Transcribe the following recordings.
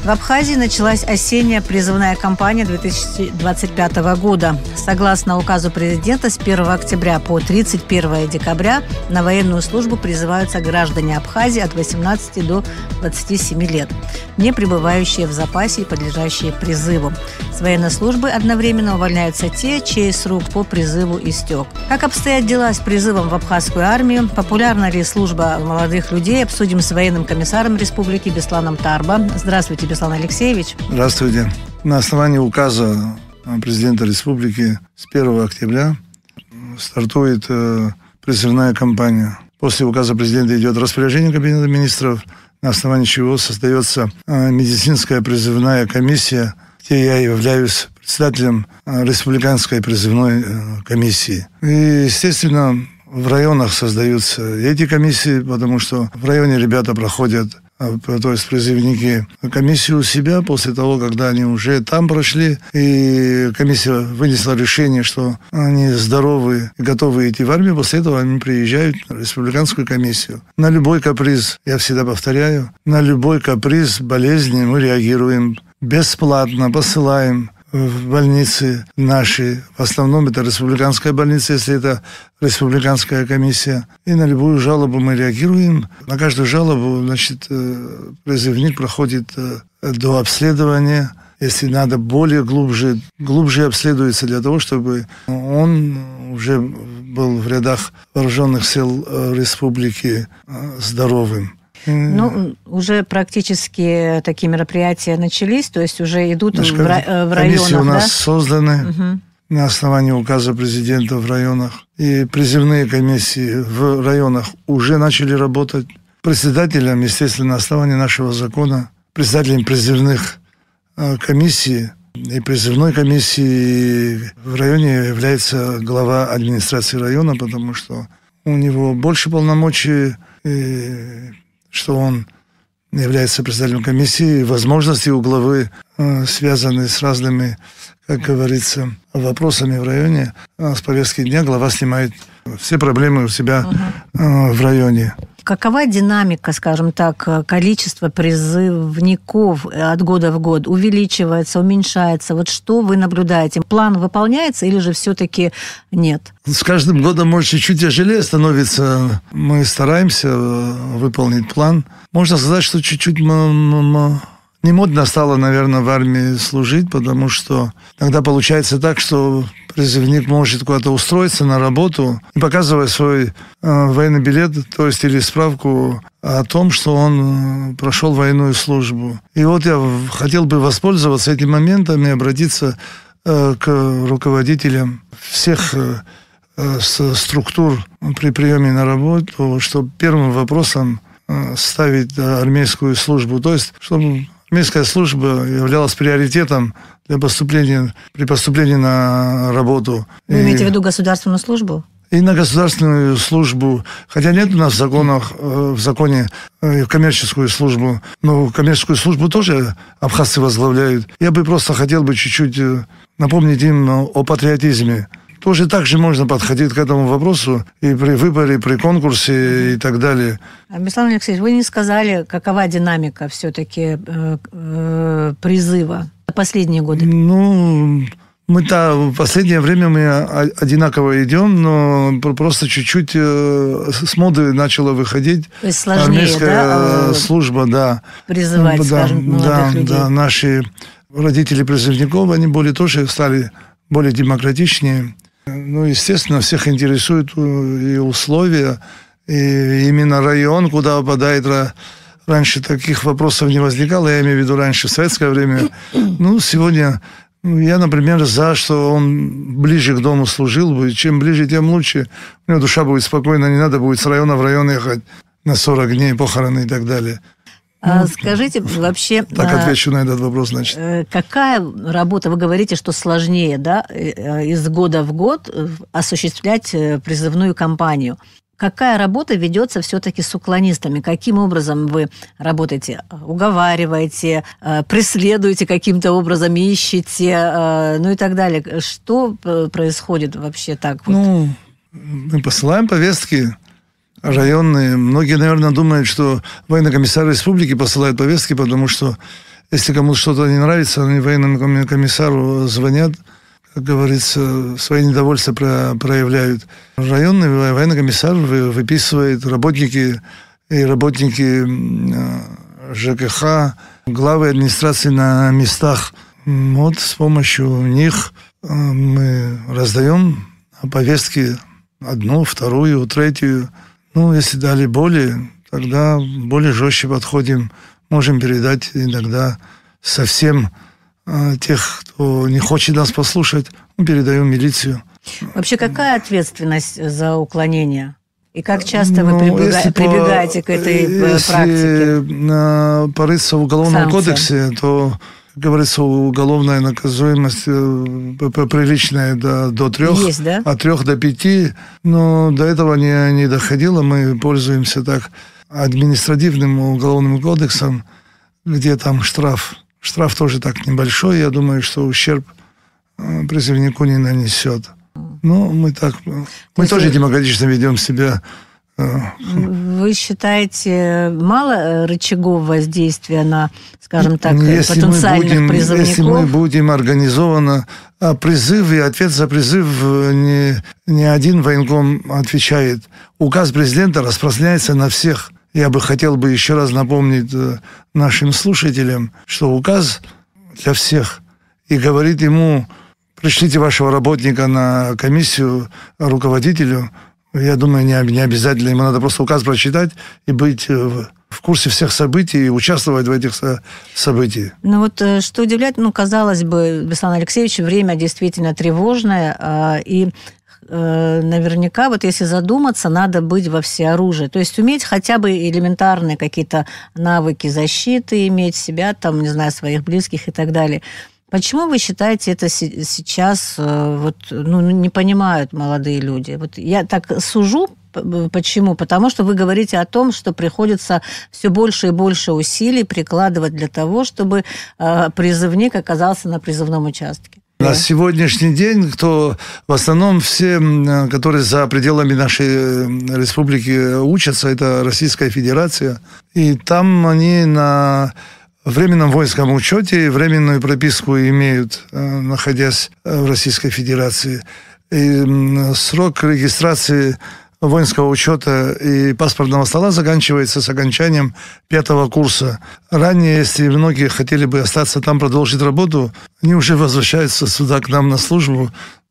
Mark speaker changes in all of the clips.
Speaker 1: В Абхазии началась осенняя призывная кампания 2025 года. Согласно указу президента, с 1 октября по 31 декабря на военную службу призываются граждане Абхазии от 18 до 27 лет, не пребывающие в запасе и подлежащие призыву. С военной службы одновременно увольняются те, чей срок по призыву истек. Как обстоят дела с призывом в абхазскую армию? Популярна ли служба молодых людей? Обсудим с военным комиссаром республики Бесланом Тарба. Здравствуйте, Беслан Алексеевич.
Speaker 2: Здравствуйте. На основании указа президента республики с 1 октября стартует призывная кампания. После указа президента идет распоряжение Кабинета министров, на основании чего создается медицинская призывная комиссия, где я являюсь председателем республиканской призывной комиссии. И, естественно, в районах создаются эти комиссии, потому что в районе ребята проходят, то есть призывники, комиссию у себя после того, когда они уже там прошли, и комиссия вынесла решение, что они здоровы и готовы идти в армию. После этого они приезжают в республиканскую комиссию. На любой каприз, я всегда повторяю, на любой каприз болезни мы реагируем бесплатно, посылаем в больницы наши. В основном это республиканская больница, если это республиканская комиссия. И на любую жалобу мы реагируем. На каждую жалобу, значит, призывник проходит до обследования. Если надо, более глубже обследуется для того, чтобы он уже был в рядах вооруженных сил республики здоровым.
Speaker 1: Ну, уже практически такие мероприятия начались, то есть уже идут в районах.
Speaker 2: Комиссии у нас
Speaker 1: да?
Speaker 2: созданы на основании указа президента в районах. И призывные комиссии в районах уже начали работать. Председателем, естественно, на основании нашего закона, председателем призывных комиссий и призывной комиссии в районе является глава администрации района, потому что у него больше полномочий, что он является председателем комиссии, возможности у главы связаны с разными, как говорится, вопросами в районе. С повестки дня глава снимает все проблемы у себя в районе.
Speaker 1: Какова динамика, скажем так, количество призывников от года в год? Увеличивается, уменьшается? Вот что вы наблюдаете? План выполняется или же все-таки нет?
Speaker 2: С каждым годом, может, чуть-чуть тяжелее становится. Мы стараемся выполнить план. Можно сказать, что чуть-чуть не модно стало, наверное, в армии служить, потому что иногда получается так, что призывник может куда-то устроиться на работу, показывая свой военный билет, то есть или справку о том, что он прошел военную службу. И вот я хотел бы воспользоваться этим моментом и обратиться к руководителям всех структур при приеме на работу, чтобы первым вопросом ставить армейскую службу, то есть чтобы армейская служба являлась приоритетом для при поступлении на работу.
Speaker 1: Вы имеете в виду государственную службу?
Speaker 2: И на государственную службу. Хотя нет у нас в законе коммерческую службу, но коммерческую службу тоже абхазцы возглавляют. Я бы просто хотел бы чуть-чуть напомнить им о патриотизме. Тоже так же можно подходить к этому вопросу и при выборе, при конкурсе и так далее.
Speaker 1: Беслан Алексеевич, вы не сказали, какова динамика все-таки призыва в последние годы?
Speaker 2: Ну, в последнее время мы одинаково идем, но просто чуть-чуть с моды начала выходить.
Speaker 1: То есть сложнее,
Speaker 2: армейская служба, да.
Speaker 1: Призывать, скажем, молодых людей.
Speaker 2: Да, наши родители призывников, они тоже стали более демократичнее. Ну, естественно, всех интересуют и условия, и именно район, куда попадает. Раньше таких вопросов не возникало, я имею в виду раньше, в советское время. Ну, сегодня я, например, за, что он ближе к дому служил бы. Чем ближе, тем лучше. У него душа будет спокойна, не надо будет с района в район ехать на 40 дней, похороны и так далее.
Speaker 1: Скажите, вообще...
Speaker 2: Так отвечу на этот вопрос, значит.
Speaker 1: Какая работа, вы говорите, что сложнее, да, из года в год осуществлять призывную кампанию? Какая работа ведется все-таки с уклонистами? Каким образом вы работаете? Уговариваете, преследуете каким-то образом, ищете, ну и так далее. Что происходит вообще так?
Speaker 2: Ну, мы посылаем повестки районные. Многие, наверное, думают, что военный комиссар республики посылает повестки, потому что Если кому-то что-то не нравится, они военному комиссару звонят, как говорится, свои недовольства проявляют. Районный военный комиссар выписывает работники ЖКХ, главы администрации на местах. Вот с помощью них мы раздаем повестки одну, вторую, третью. Ну, если дали боли, тогда более жестче подходим. Можем передать иногда совсем тех, кто не хочет нас послушать, мы передаем милицию. Вообще,
Speaker 1: какая ответственность за уклонение? И как часто вы прибегаете к этой практике?
Speaker 2: Если порыться в Уголовном кодексе, то, как говорится, уголовная наказуемость приличная до 3,
Speaker 1: есть, да?
Speaker 2: От 3 до 5. Но до этого не доходило. Мы пользуемся так административным уголовным кодексом, где там штраф. Штраф тоже так небольшой. Я думаю, что ущерб призывнику не нанесет. Ну, мы тоже демократично ведем себя.
Speaker 1: Вы считаете, мало рычагов воздействия на, скажем так, потенциальных призывников?
Speaker 2: Если мы будем организованно призыв и ответ за призыв, не один военком отвечает. Указ президента распространяется на всех. Я бы хотел еще раз напомнить нашим слушателям, что указ для всех. И говорит ему: пришлите вашего работника на комиссию руководителю. Я думаю, не обязательно. Ему надо просто указ прочитать и быть в курсе всех событий и участвовать в этих событиях.
Speaker 1: Ну вот что удивляет, казалось бы, Беслан Алексеевич, время действительно тревожное, и наверняка, вот если задуматься, надо быть во всеоружии. То есть уметь хотя бы элементарные какие-то навыки защиты, иметь себя, там, не знаю, своих близких и так далее. Почему вы считаете, это сейчас не понимают молодые люди? Вот я так сужу. Почему? Потому что вы говорите о том, что приходится все больше и больше усилий прикладывать для того, чтобы призывник оказался на призывном участке.
Speaker 2: На сегодняшний день, в основном все, которые за пределами нашей республики учатся, это Российская Федерация. И там они на временном воинском учете временную прописку имеют, находясь в Российской Федерации. И срок регистрации воинского учета и паспортного стола заканчивается с окончанием 5 курса. Ранее, если многие хотели бы остаться там, продолжить работу, они уже возвращаются сюда к нам на службу.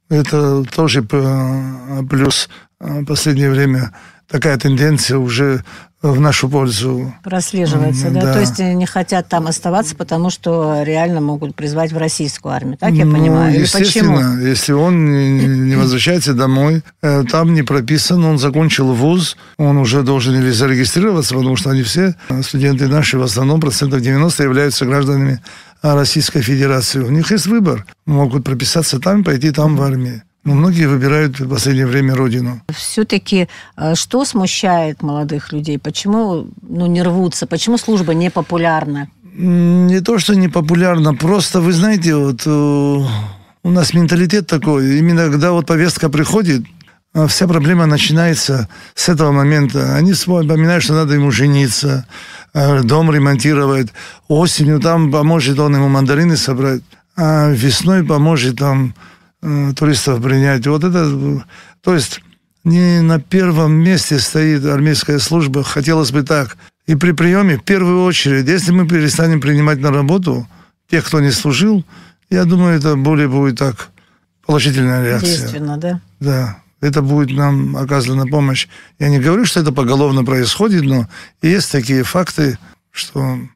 Speaker 2: Это тоже плюс. В последнее время такая тенденция уже в нашу пользу
Speaker 1: прослеживается, да? То есть не хотят там оставаться, потому что реально могут призвать в российскую армию, так я понимаю?
Speaker 2: Естественно,
Speaker 1: почему?
Speaker 2: Если он не возвращается домой, там не прописан, он закончил вуз, он уже должен или зарегистрироваться, потому что они все, студенты наши, в основном 90% являются гражданами Российской Федерации. У них есть выбор. Могут прописаться там и пойти там в армию. Но многие выбирают в последнее время родину.
Speaker 1: Все-таки что смущает молодых людей? Почему не рвутся? Почему служба не популярна?
Speaker 2: Не то, что не популярна. Просто, вы знаете, вот у нас менталитет такой. Именно когда повестка приходит, вся проблема начинается с этого момента. Они вспоминают, что надо ему жениться, дом ремонтировать. Осенью там поможет он ему мандарины собрать, а весной поможет там туристов принять. Вот это, то есть не на первом месте стоит армейская служба. Хотелось бы так. И при приеме, в первую очередь, если мы перестанем принимать на работу тех, кто не служил, я думаю, это более будет так положительная реакция.
Speaker 1: Действенно, да?
Speaker 2: Да. Это будет нам оказана помощь. Я не говорю, что это поголовно происходит, но есть такие факты, что на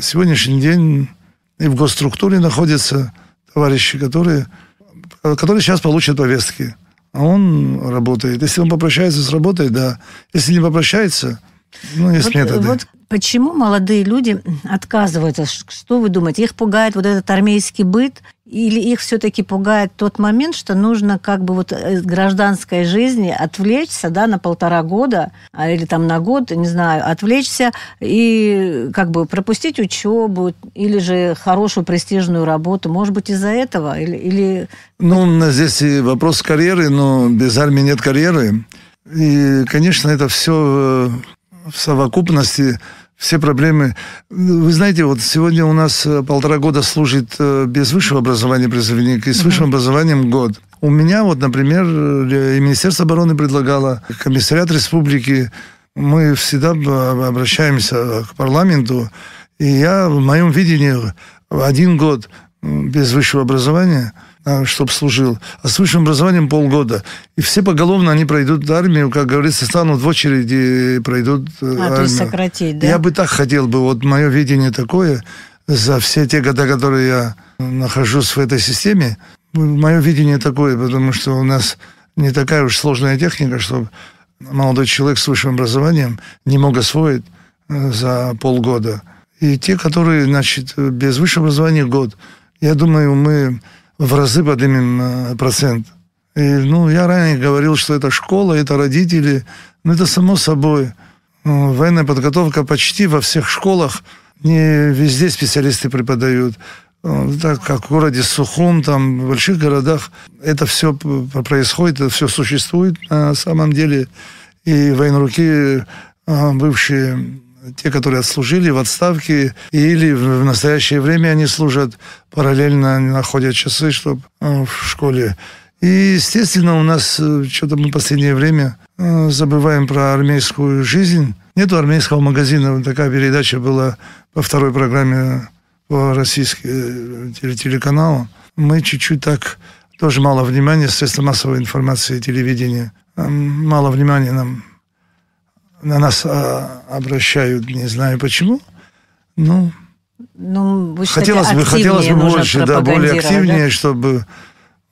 Speaker 2: сегодняшний день и в госструктуре находятся товарищи, которые сейчас получат повестки, а он работает. Если он попрощается с работой, да. Если не попрощается, есть методы.
Speaker 1: Вот почему молодые люди отказываются? Что вы думаете? Их пугает вот этот армейский быт? Или их все-таки пугает тот момент, что нужно из гражданской жизни отвлечься, на 1,5 года, или там на год, не знаю, отвлечься и пропустить учебу или же хорошую престижную работу? Может быть, из-за этого? Или...
Speaker 2: Здесь и вопрос карьеры, но без армии нет карьеры. И, конечно, это все в совокупности, все проблемы. Вы знаете, вот сегодня у нас 1,5 года служит без высшего образования призывник, и с высшим образованием год. У меня вот, например, и Министерство обороны предлагало, комиссариат республики, мы всегда обращаемся к парламенту, и я в моем видении 1 год без высшего образования, чтобы служил, а с высшим образованием полгода. И все поголовно они пройдут армию, как говорится, станут в очереди и пройдут армию.
Speaker 1: То есть сократить, да?
Speaker 2: Я бы так хотел бы, вот мое видение такое, за все те года, которые я нахожусь в этой системе, мое видение такое, потому что у нас не такая уж сложная техника, чтобы молодой человек с высшим образованием не мог освоить за полгода. И те, которые, значит, без высшего образования год, я думаю, мы в разы поднимем процент. И, я ранее говорил, что это школа, это родители, это само собой. Военная подготовка почти во всех школах, не везде специалисты преподают. Так как в городе Сухум, там, в больших городах, это все происходит, это все существует на самом деле. И военруки бывшие, те, которые отслужили в отставке, или в настоящее время они служат, параллельно находят часы, чтобы в школе. И, естественно, у нас что-то мы в последнее время забываем про армейскую жизнь. Нету армейского магазина. Такая передача была по 2-й программе по российскому телеканалу. Мы чуть-чуть так, тоже мало внимания, средства массовой информации, телевидения. Мало внимания на нас обращают, не знаю почему. Хотелось бы больше, более активнее, чтобы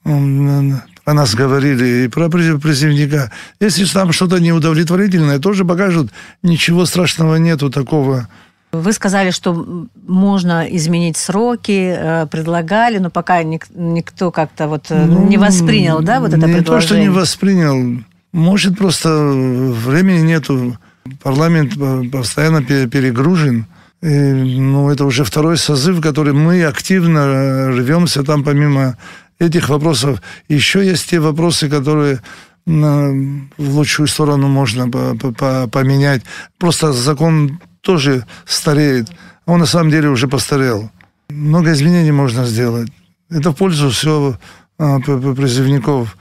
Speaker 2: о нас говорили и про призывника. Если там что-то неудовлетворительное, тоже покажут. Ничего страшного нету такого.
Speaker 1: Вы сказали, что можно изменить сроки, предлагали, но пока никто как-то не воспринял, да, вот это предложение?
Speaker 2: Не то, что не воспринял. Может, просто времени нету. Парламент постоянно перегружен. И, это уже 2-й созыв, в который мы активно рвемся. Там помимо этих вопросов еще есть те вопросы, которые в лучшую сторону можно поменять. Просто закон тоже стареет. Он на самом деле уже постарел. Много изменений можно сделать. Это в пользу всего призывников,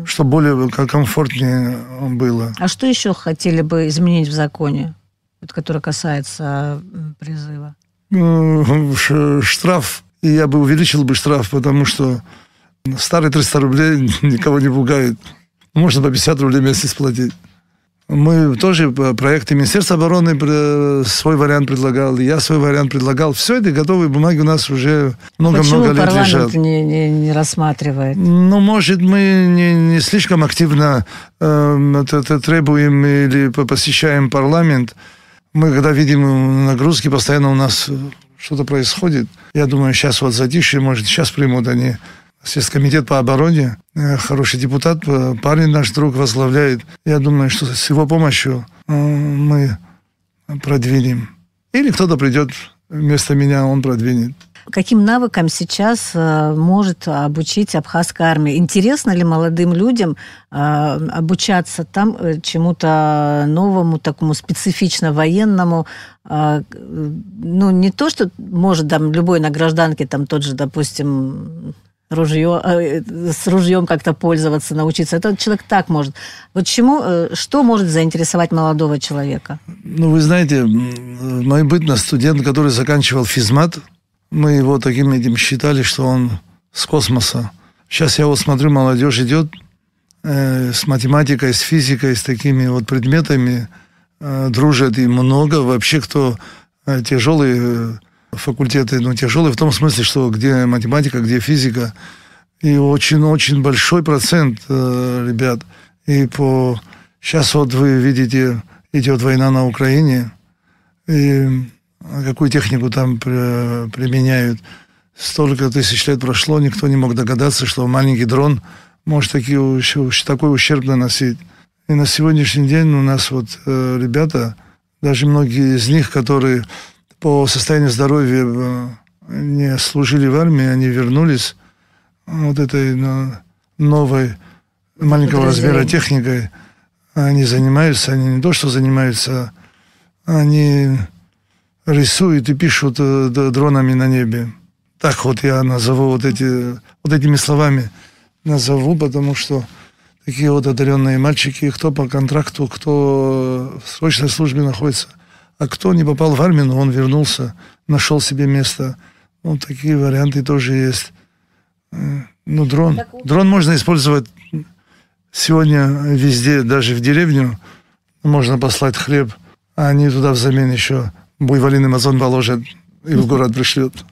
Speaker 2: чтобы более комфортнее было.
Speaker 1: А что еще хотели бы изменить в законе, который касается призыва?
Speaker 2: Штраф. И я бы увеличил бы штраф, потому что старые 300 рублей никого не пугает. Можно по 50 рублей в месяц платить. Мы тоже проекты Министерства обороны свой вариант предлагал, я свой вариант предлагал. Все это готовые бумаги у нас уже много-много лет лежат.
Speaker 1: Почему парламент не рассматривает?
Speaker 2: Может, мы не слишком активно требуем или посещаем парламент. Мы, когда видим нагрузки, постоянно у нас что-то происходит. Я думаю, сейчас затишье, может, сейчас примут они. Сельскомитет по обороне, хороший депутат, парень наш друг возглавляет. Я думаю, что с его помощью мы продвинем. Или кто-то придет вместо меня, он продвинет.
Speaker 1: Каким навыкам сейчас может обучить абхазская армия? Интересно ли молодым людям обучаться там чему-то новому, такому специфично военному? Не то, что может там любой на гражданке, там тот же, допустим, с ружьем как-то пользоваться, научиться. Этот человек так может. Что может заинтересовать молодого человека?
Speaker 2: Вы знаете, мой бытность студент, который заканчивал физмат, мы его таким этим считали, что он с космоса. Сейчас я смотрю, молодежь идет с математикой, с физикой, с такими предметами, дружат и много. Вообще, кто тяжелые факультеты, тяжелые в том смысле, что где математика, где физика. И очень-очень большой процент ребят. И сейчас вы видите, идет война на Украине, и какую технику там применяют. Столько тысяч лет прошло, никто не мог догадаться, что маленький дрон может такой ущерб наносить. И на сегодняшний день у нас ребята, даже многие из них, которые по состоянию здоровья не служили в армии, они вернулись этой новой маленького размера техникой. Они занимаются, они не то что занимаются, они рисуют и пишут дронами на небе. Так вот я назову этими словами назову, потому что такие вот одаренные мальчики, кто по контракту, кто в срочной службе находится, а кто не попал в армию, но он вернулся, нашел себе место. Вот такие варианты тоже есть. Ну, дрон можно использовать сегодня везде, даже в деревню. Можно послать хлеб, а они туда взамен еще буйволиный мазон положат и в город пришлют.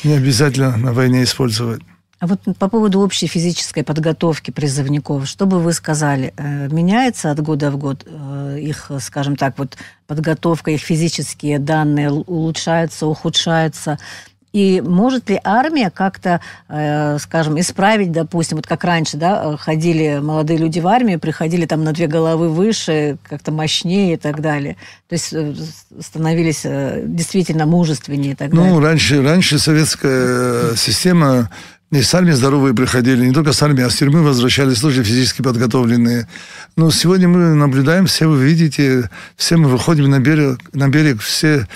Speaker 2: Не обязательно на войне использовать.
Speaker 1: А вот по поводу общей физической подготовки призывников, что бы вы сказали? Меняется от года в год их, скажем так, вот подготовка, их физические данные улучшаются, ухудшаются? И может ли армия как-то, скажем, исправить, допустим, вот как раньше, да, ходили молодые люди в армию, приходили там на 2 головы выше, как-то мощнее и так далее. То есть становились действительно мужественнее и так далее.
Speaker 2: Ну, раньше советская система, и с армии здоровые приходили, не только с армии, а с тюрьмы возвращались тоже физически подготовленные. Но сегодня мы наблюдаем, все вы видите, все мы выходим на берег, все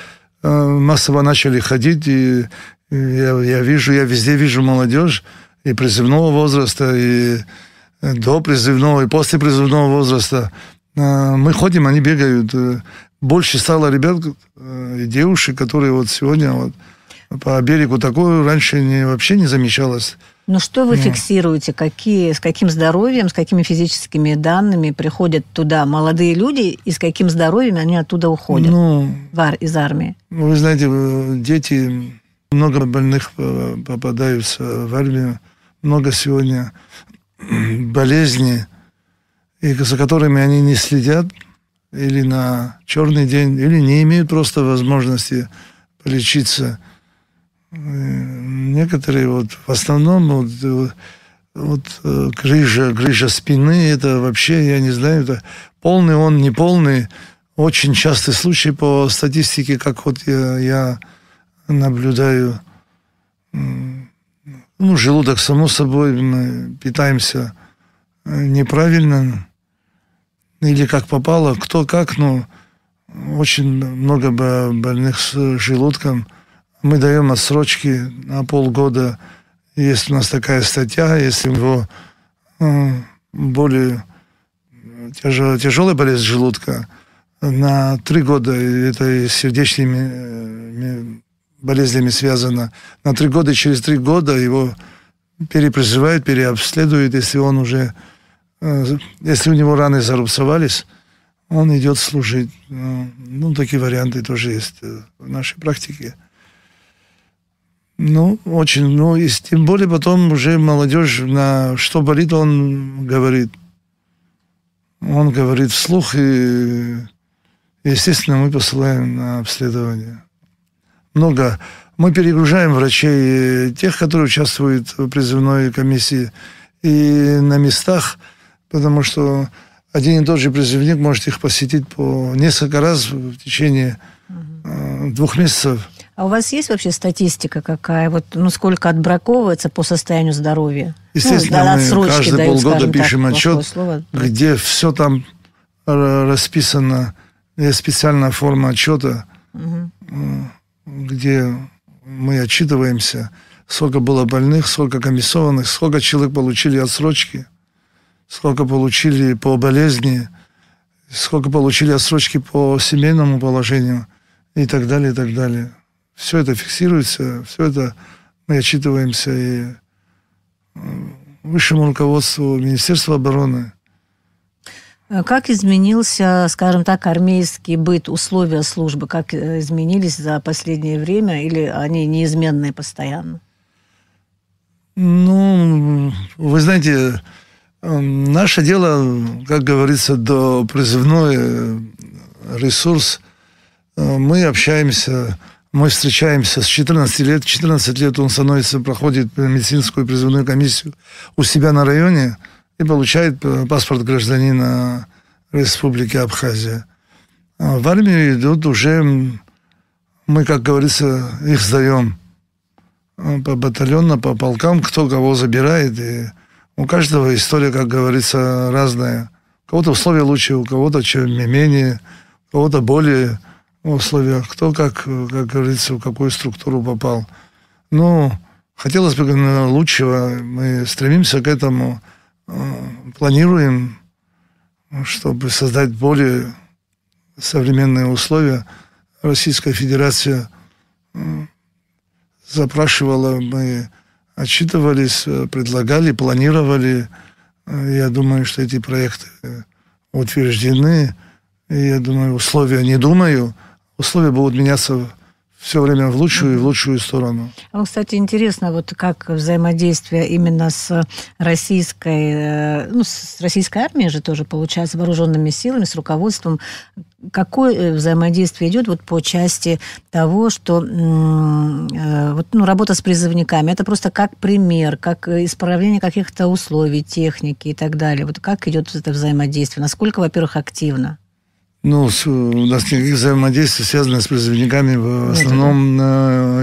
Speaker 2: массово начали ходить, и я везде вижу молодежь и призывного возраста, и до призывного, и после призывного возраста. Мы ходим, они бегают. Больше стало ребят и девушек, которые вот сегодня вот по берегу такое раньше вообще не замечалось.
Speaker 1: Ну что вы фиксируете? С каким здоровьем, с какими физическими данными приходят туда молодые люди, и с каким здоровьем они оттуда уходят из армии?
Speaker 2: Вы знаете, дети, много больных попадаются в армию, много сегодня болезней, и за которыми они не следят, или на черный день, или не имеют просто возможности полечиться. Некоторые в основном грыжа спины, это вообще, я не знаю, это полный он, неполный, очень частый случай по статистике, как вот я наблюдаю. Ну, желудок, само собой, мы питаемся неправильно, или как попало, кто как, но очень много больных с желудком. Мы даем отсрочки на полгода. Есть у нас такая статья, если у него более тяжелая болезнь желудка, на 3 года, это и с сердечными болезнями связано, на 3 года, через 3 года его перепризывают, переобследуют, если он уже, если у него раны зарубцевались, он идет служить. Ну, такие варианты тоже есть в нашей практике. Ну, очень. Ну, и тем более потом уже молодежь, что болит, он говорит. Он говорит вслух, и, естественно, мы посылаем на обследование. Мы перегружаем врачей, тех, которые участвуют в призывной комиссии, и на местах, потому что один и тот же призывник может их посетить по несколько раз в течение 2 месяцев.
Speaker 1: А у вас есть вообще статистика какая? Вот, сколько отбраковывается по состоянию здоровья?
Speaker 2: Естественно, мы каждые полгода пишем отчет, где все там расписано. Есть специальная форма отчета, где мы отчитываемся, сколько было больных, сколько комиссованных, сколько человек получили отсрочки, сколько получили по болезни, сколько получили отсрочки по семейному положению и так далее, и так далее. Все это фиксируется, все это мы отчитываемся и высшему руководству Министерства обороны.
Speaker 1: Как изменился, скажем так, армейский быт, условия службы? Как изменились за последнее время? Или они неизменные постоянно?
Speaker 2: Ну, вы знаете, наше дело, как говорится, до призывной ресурс. Мы общаемся, мы встречаемся с 14 лет. В 14 лет он проходит медицинскую призывную комиссию у себя на районе и получает паспорт гражданина Республики Абхазия. В армию идут уже, мы, как говорится, их сдаем по батальону, по полкам, кто кого забирает. И у каждого история, как говорится, разная. У кого-то условия лучше, у кого-то чем менее, у кого-то более. условиях, кто как говорится, в какую структуру попал. Ну, хотелось бы лучшего, мы стремимся к этому, планируем, чтобы создать более современные условия. Российская Федерация запрашивала, мы отчитывались, предлагали, планировали. Я думаю, что эти проекты утверждены. И я думаю, условия будут меняться все время в лучшую и в лучшую сторону.
Speaker 1: Кстати, интересно, вот как взаимодействие именно с российской, с российской армией же тоже получается, вооруженными силами, с руководством. Какое взаимодействие идет вот по части того, что работа с призывниками, это просто как пример, как исправление каких-то условий, техники и так далее. Вот как идет это взаимодействие? Насколько, во-первых, активно?
Speaker 2: У нас никаких взаимодействий, связанных с призывниками, в основном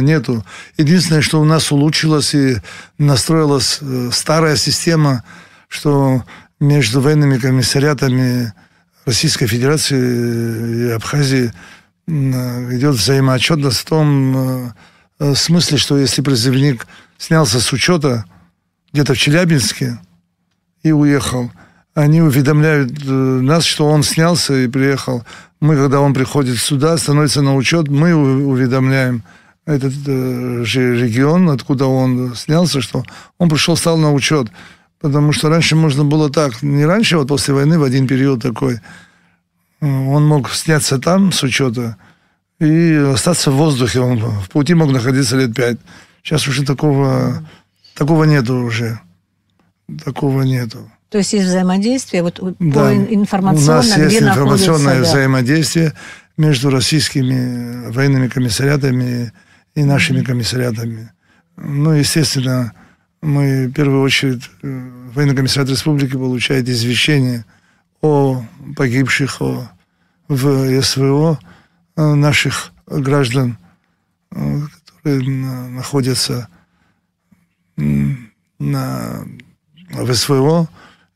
Speaker 2: нету. Единственное, что у нас улучшилось и настроилась старая система, что между военными комиссариатами Российской Федерации и Абхазии идет взаимоотчетность в том смысле, что если призывник снялся с учета где-то в Челябинске и уехал, они уведомляют нас, что он снялся и приехал. Мы, когда он приходит сюда, становится на учет, мы уведомляем этот же регион, откуда он снялся, что он пришел, стал на учет. Потому что раньше можно было так, не раньше, вот после войны в один период такой, он мог сняться там с учета и остаться в воздухе, он в пути мог находиться лет 5. Сейчас уже такого нету уже. Такого нету.
Speaker 1: То есть есть взаимодействие по
Speaker 2: У
Speaker 1: информационно,
Speaker 2: нас есть
Speaker 1: где
Speaker 2: информационное взаимодействие между российскими военными комиссариатами и нашими комиссариатами. Естественно, мы в первую очередь, военный комиссариат республики получает извещение о погибших в СВО наших граждан, которые находятся в СВО.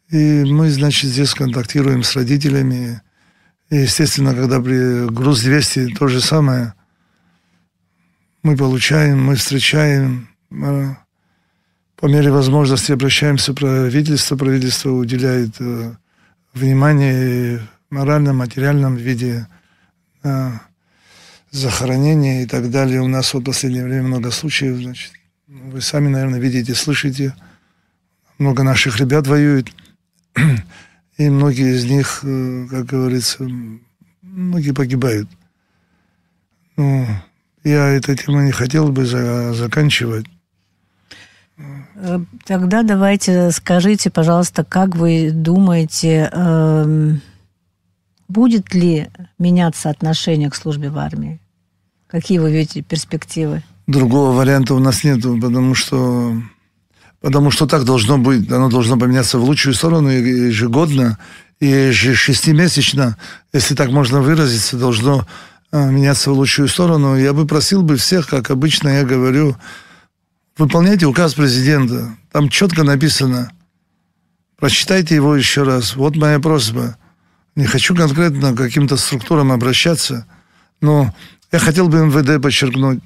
Speaker 2: И мы, здесь контактируем с родителями. И, естественно, когда при груз-200 то же самое, мы получаем, мы встречаем, по мере возможности обращаемся в правительство. Правительство уделяет внимание в моральном, материальном виде захоронения и так далее. У нас в последнее время много случаев. Вы сами, наверное, видите, слышите. Много наших ребят воюет. И многие из них, как говорится, многие погибают. Я этой темой не хотел бы заканчивать.
Speaker 1: Тогда давайте скажите, пожалуйста, как вы думаете, будет ли меняться отношение к службе в армии? Какие вы видите перспективы?
Speaker 2: Другого варианта у нас нет, потому что так должно быть. Оно должно поменяться в лучшую сторону ежегодно и ежешестимесячно, если так можно выразиться, должно меняться в лучшую сторону. Я бы просил всех, как обычно я говорю, выполняйте указ президента. Там четко написано. Прочитайте его еще раз. Вот моя просьба. Не хочу конкретно к каким-то структурам обращаться, но я хотел бы МВД подчеркнуть.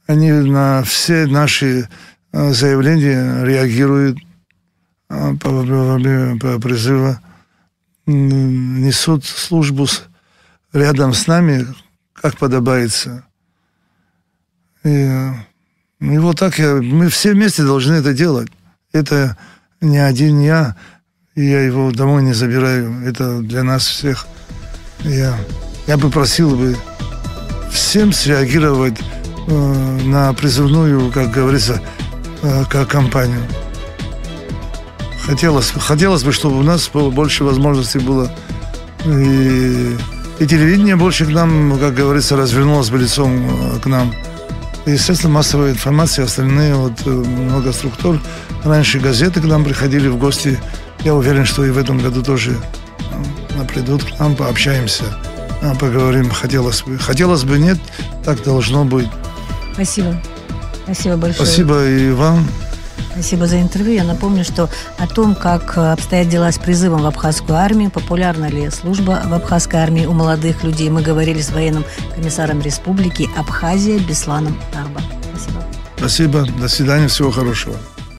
Speaker 2: Они на все наши заявления реагируют по призыву, несут службу рядом с нами, как подобается. И вот так мы все вместе должны это делать. Это не один я его домой не забираю. Это для нас всех. Я бы просил всем среагировать на призывную, как говорится, кампанию. Хотелось бы, чтобы у нас больше возможностей было. И телевидение больше к нам, как говорится, развернулось бы лицом к нам. И, естественно, массовая информация, остальные много структур. Раньше газеты к нам приходили в гости. Я уверен, что и в этом году тоже придут к нам, пообщаемся, поговорим. Хотелось бы, нет, так должно быть.
Speaker 1: Спасибо. Спасибо большое.
Speaker 2: Спасибо и вам.
Speaker 1: Спасибо за интервью. Я напомню, что о том, как обстоят дела с призывом в абхазскую армию, популярна ли служба в абхазской армии у молодых людей, мы говорили с военным комиссаром Республики Абхазия Бесланом Тарба. Спасибо.
Speaker 2: Спасибо. До свидания. Всего хорошего.